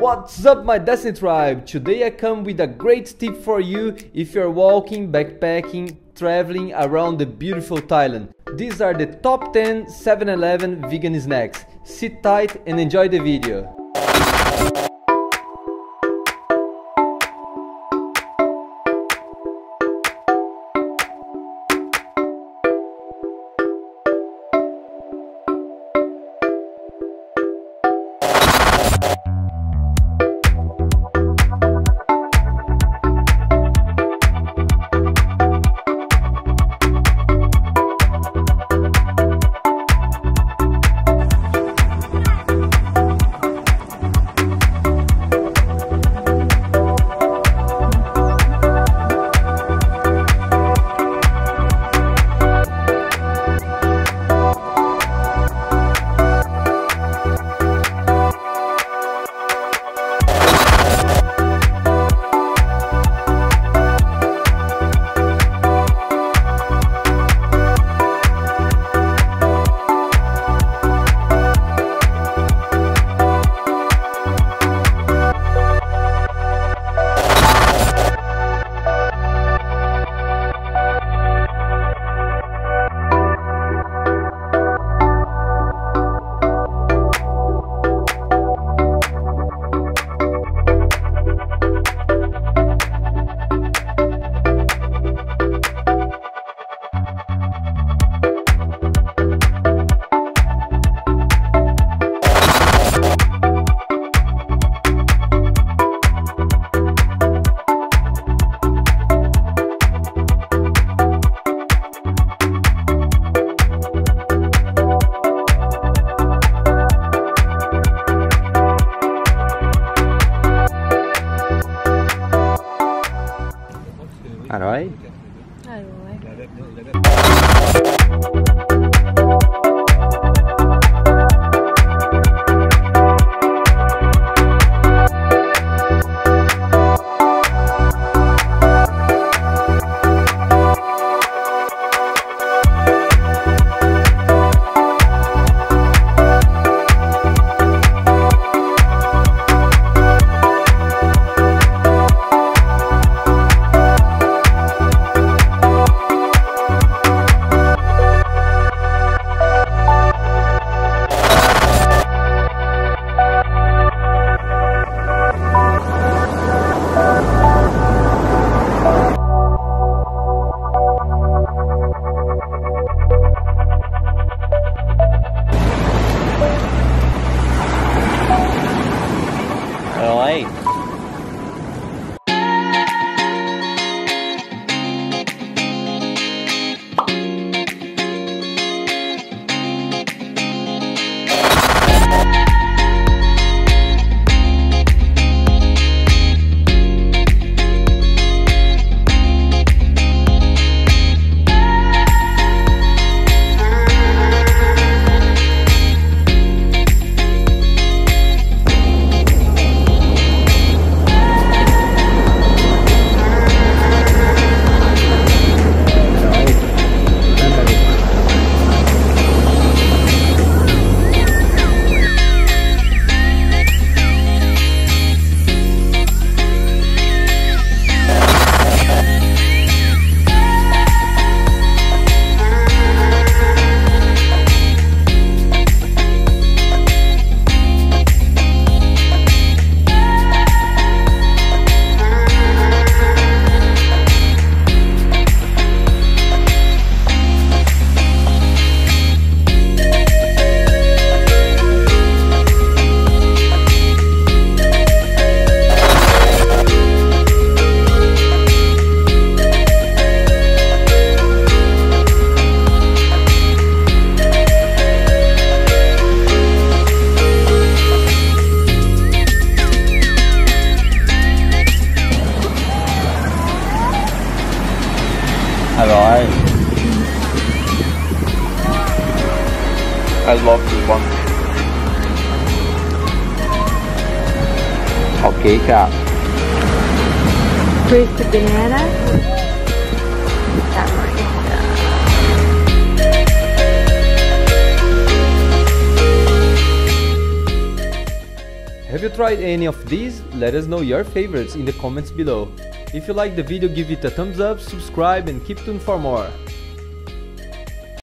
What's up, my Destiny tribe? Today I come with a great tip for you if you're walking, backpacking, traveling around the beautiful Thailand. These are the top 10 7-Eleven vegan snacks. Sit tight and enjoy the video. Alright. Rồi. Rồi. I love this one. Okay, ครับ With the banana. Tamarind. Have you tried any of these? Let us know your favorites in the comments below. If you like the video, give it a thumbs up, subscribe and keep tuned for more.